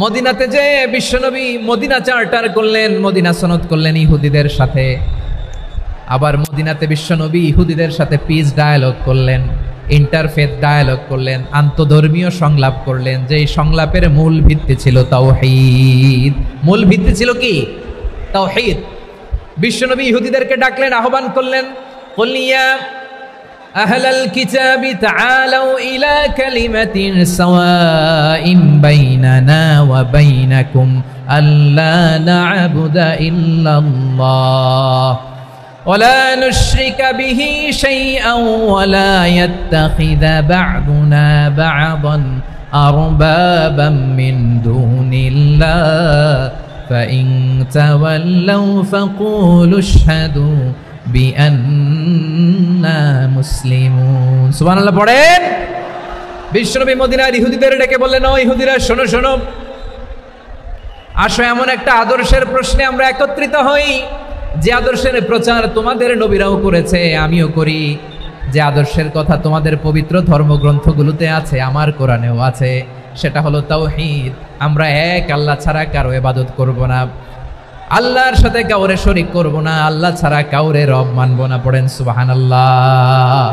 মদিনাতে যে বিশ্বনবী মদিনা চার্টার করলেন, মদিনা সনদ করলেন ইহুদিদের সাথে। আবার মদিনাতে বিশ্বনবী ইহুদিদের সাথে পিস ডায়ালগ করলেন, ইন্টারফেথ ডায়ালগ করলেন, আন্তধর্মীয় সংলাপ করলেন। যেই সংলাপের মূল ভিত্তি ছিল তাওহীদ। মূল ভিত্তি ছিল কি? তাওহীদ। বিশ্বনবী ইহুদিদেরকে ডাকলেন, আহ্বান করলেন, কুল ইয়া আহলাল কিতাবি তাআলাউ ইলা কালিমাতিন সাওয়াইন বাইনানা ওয়া বাইনাকুম আল্লা না'বুদা ইল্লাল্লাহ ولا نشرك به شيئا ولا يتخذ بعضنا بعضا أربابا من دون الله فإن تولوا فقولوا اشهدوا بأننا مسلمون سبحان الله পড়েন। বিশ্বনবী মদিনার ইহুদিদের ডেকে বললেন, ও ইহুদিরা শোনো শোনো, আসো এমন একটা আদর্শের প্রশ্নে আমরা একত্রিত হই যে আদর্শের প্রচার তোমাদের নবীরাও করেছে, আমিও করি। যে আদর্শের কথা তোমাদের পবিত্র ধর্মগ্রন্থগুলোতে আছে, আমার কোরআনেও আছে, সেটা হলো তাওহীদ। আমরা এক আল্লাহ ছাড়া কারো ইবাদত করব না, আল্লাহর সাথে কাউরে শরীক করব না, আল্লাহ ছাড়া কাউরে রব মানব না। পড়েন সুবহানাল্লাহ।